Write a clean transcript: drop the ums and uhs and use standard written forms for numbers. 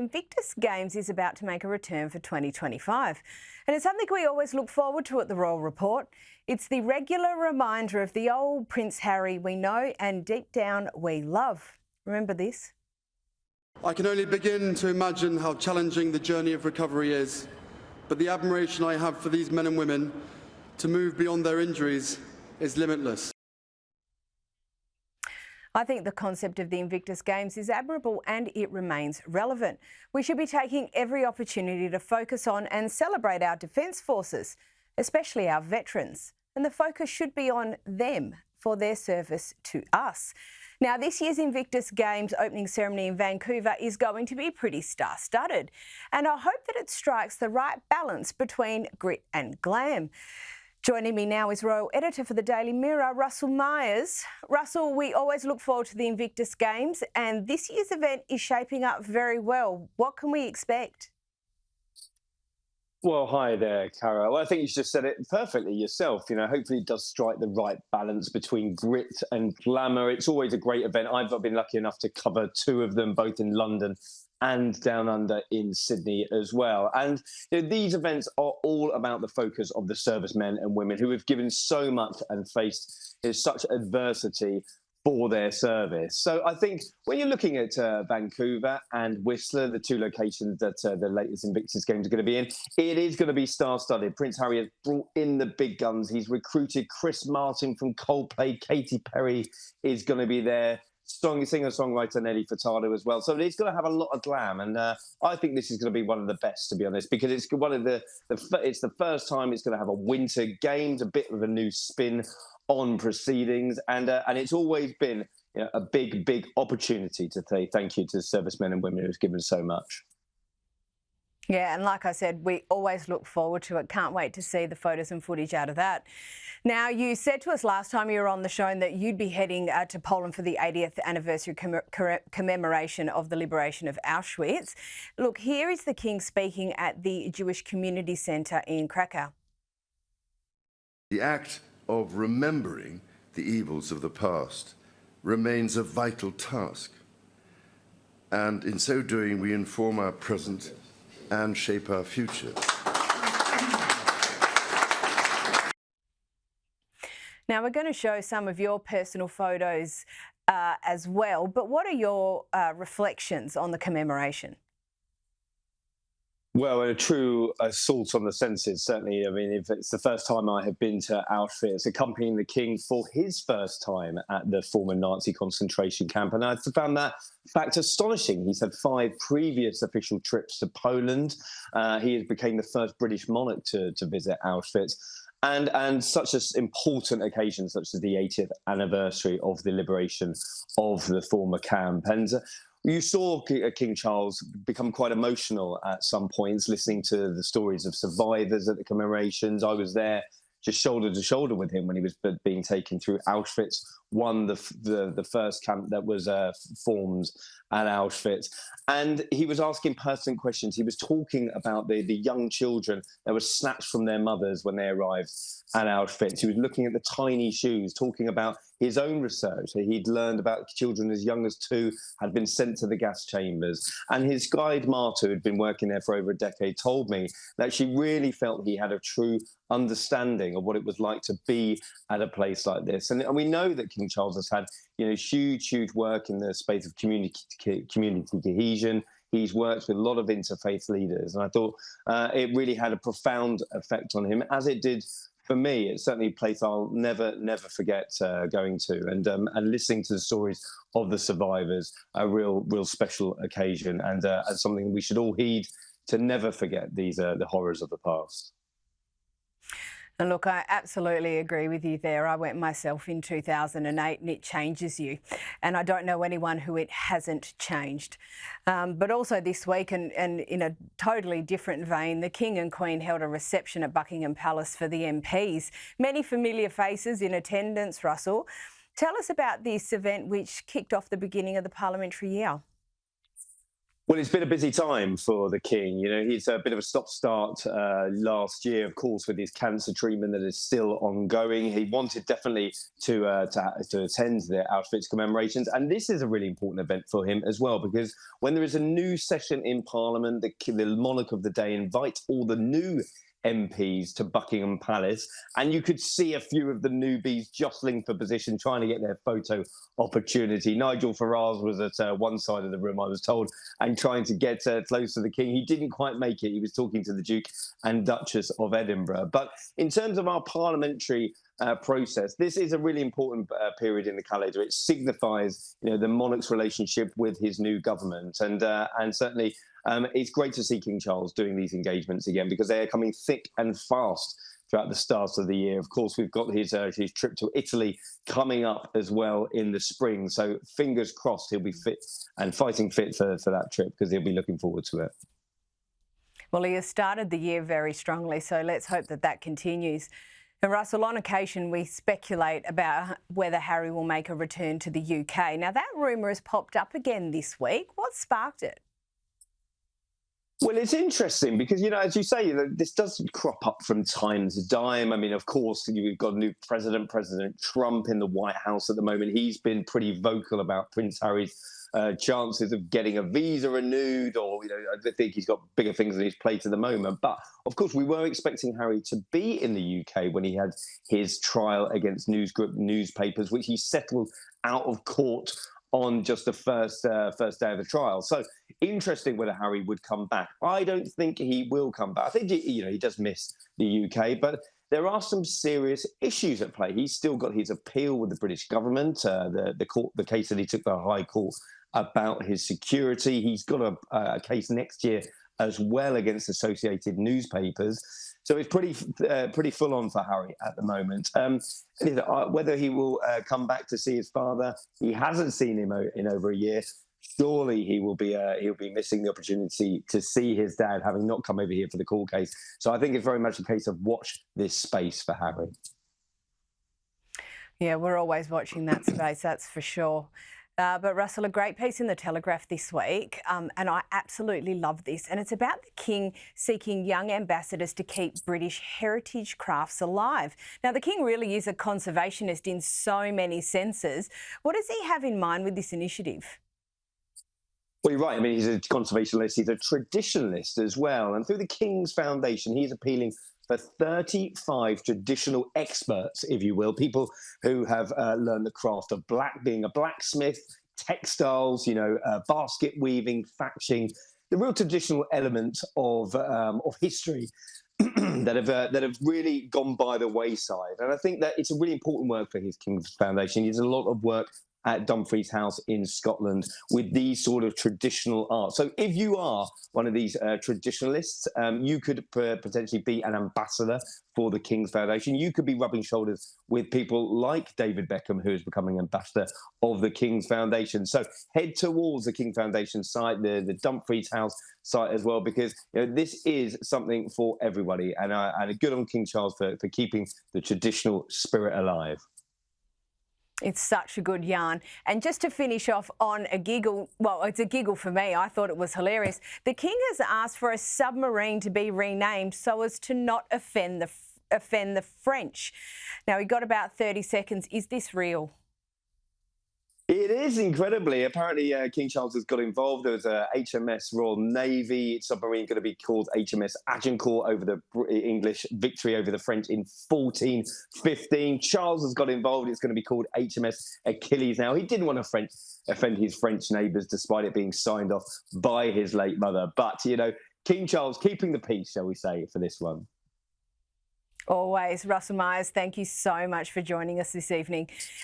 Invictus Games is about to make a return for 2025, and it's something we always look forward to at the Royal Report. It's the regular reminder of the old Prince Harry we know and deep down we love. Remember this? I can only begin to imagine how challenging the journey of recovery is, but the admiration I have for these men and women to move beyond their injuries is limitless. I think the concept of the Invictus Games is admirable and it remains relevant. We should be taking every opportunity to focus on and celebrate our Defence Forces, especially our veterans. And the focus should be on them for their service to us. Now, this year's Invictus Games opening ceremony in Vancouver is going to be pretty star-studded, and I hope that it strikes the right balance between grit and glam. Joining me now is Royal Editor for the Daily Mirror, Russel Myers. Russel, we always look forward to the Invictus Games, and this year's event is shaping up very well. What can we expect? Well, hi there, Cara. Well, I think you just said it perfectly yourself. You know, hopefully it does strike the right balance between grit and glamour. It's always a great event. I've been lucky enough to cover two of them, both in London and down under in Sydney as well. And you know, these events are all about the focus of the servicemen and women who have given so much and faced such adversity for their service. So I think when you're looking at Vancouver and Whistler, the two locations that the latest Invictus Games are going to be in, it is going to be star-studded. Prince Harry has brought in the big guns. He's recruited Chris Martin from Coldplay. Katy Perry is going to be there. Singer-songwriter Nelly Furtado as well. So it's going to have a lot of glam, and I think this is going to be one of the best, to be honest, because it's one of it's the first time it's going to have a winter games, a bit of a new spin on proceedings, and it's always been a big opportunity to say thank you to the servicemen and women who've given so much. Yeah, and like I said, we always look forward to it. Can't wait to see the photos and footage out of that. Now, you said to us last time you were on the show that you'd be heading to Poland for the 80th anniversary commemoration of the liberation of Auschwitz. Look, here is the King speaking at the Jewish Community Centre in Krakow. The act of remembering the evils of the past remains a vital task. And in so doing, we inform our present and shape our future. Now, we're going to show some of your personal photos as well, but what are your reflections on the commemoration? Well, a true assault on the senses, certainly. I mean, if it's the first time I have been to Auschwitz, accompanying the King for his first time at the former Nazi concentration camp, and I found that fact astonishing. He's had 5 previous official trips to Poland. He became the first British monarch to visit Auschwitz. And such an important occasion, such as the 80th anniversary of the liberation of the former camp. And you saw King Charles become quite emotional at some points, listening to the stories of survivors at the commemorations. I was there just shoulder to shoulder with him when he was being taken through Auschwitz, the first camp that was formed at Auschwitz. And he was asking pertinent questions. He was talking about the young children that were snatched from their mothers when they arrived at Auschwitz. He was looking at the tiny shoes, talking about his own research. He'd learned about children as young as 2 had been sent to the gas chambers. And his guide, Marta, who'd been working there for over a decade, told me that she really felt he had a true understanding of what it was like to be at a place like this. And we know that King Charles has had huge work in the space of community cohesion. He's worked with a lot of interfaith leaders, and I thought it really had a profound effect on him, as it did for me. It's certainly a place I'll never forget going to, and listening to the stories of the survivors, a real special occasion, and something we should all heed to never forget the horrors of the past. And look, I absolutely agree with you there. I went myself in 2008 and it changes you. And I don't know anyone who it hasn't changed. But also this week, and in a totally different vein, the King and Queen held a reception at Buckingham Palace for the MPs. Many familiar faces in attendance, Russell. Tell us about this event which kicked off the beginning of the parliamentary year. Well, it's been a busy time for the King. You know, he's a bit of a stop-start last year, of course, with his cancer treatment that is still ongoing. He wanted definitely to attend the Auschwitz commemorations, and this is a really important event for him as well, because when there is a new session in Parliament, the monarch of the day invites all the new MPs to Buckingham Palace, and you could see a few of the newbies jostling for position, trying to get their photo opportunity. Nigel Farage was at one side of the room, I was told, and trying to get close to the King. He didn't quite make it. He was talking to the Duke and Duchess of Edinburgh. But in terms of our parliamentary process, this is a really important period in the calendar. It signifies, you know, the monarch's relationship with his new government, and certainly it's great to see King Charles doing these engagements again, because they are coming thick and fast throughout the start of the year. Of course, we've got his trip to Italy coming up as well in the spring. So fingers crossed he'll be fit and fighting fit for that trip, because he'll be looking forward to it. Well, he has started the year very strongly, so let's hope that that continues. And Russell, on occasion we speculate about whether Harry will make a return to the UK. Now, that rumour has popped up again this week. What sparked it? Well, it's interesting because, you know, as you say, this does crop up from time to time. I mean, of course, we've got a new president, President Trump, in the White House at the moment. He's been pretty vocal about Prince Harry's chances of getting a visa renewed, or, you know, I think he's got bigger things on his plate at the moment. But, of course, we were expecting Harry to be in the UK when he had his trial against newspapers, which he settled out of court on just the first day of the trial. So interesting whether Harry would come back. I don't think he will come back. I think he does miss the UK, but there are some serious issues at play. He's still got his appeal with the British government, the case that he took to the High Court about his security. He's got a case next year as well against Associated Newspapers. So it's pretty full on for Harry at the moment. Whether he will come back to see his father, he hasn't seen him in over a year. Surely he'll be missing the opportunity to see his dad, having not come over here for the court case. So I think it's very much a case of watch this space for Harry. Yeah, we're always watching that space, that's for sure. But Russell, a great piece in the Telegraph this week, and I absolutely love this. And it's about the King seeking young ambassadors to keep British heritage crafts alive. Now, the King really is a conservationist in so many senses. What does he have in mind with this initiative? Well, you're right. I mean, he's a conservationist, he's a traditionalist as well. And through the King's Foundation, he's appealing for 35 traditional experts, if you will, people who have learned the craft of being a blacksmith, textiles, basket weaving, thatching, the real traditional elements of history that have really gone by the wayside. And I think that it's a really important work for his King's Foundation. He does a lot of work at Dumfries House in Scotland with these sort of traditional art. So if you are one of these traditionalists, you could potentially be an ambassador for the King's Foundation. You could be rubbing shoulders with people like David Beckham, who is becoming ambassador of the King's Foundation. So head towards the King Foundation site, the Dumfries House site as well, because this is something for everybody. And good on King Charles for keeping the traditional spirit alive. It's such a good yarn. And just to finish off on a giggle, well, it's a giggle for me. I thought it was hilarious. The King has asked for a submarine to be renamed so as to not offend the French. Now, we got about 30 seconds. Is this real? It is, incredibly. Apparently, King Charles has got involved. There was a HMS Royal Navy submarine going to be called HMS Agincourt over the English victory over the French in 1415. Charles has got involved. It's going to be called HMS Achilles now. He didn't want to offend his French neighbours, despite it being signed off by his late mother. But, King Charles keeping the peace, shall we say, for this one. Always. Russell Myers, thank you so much for joining us this evening.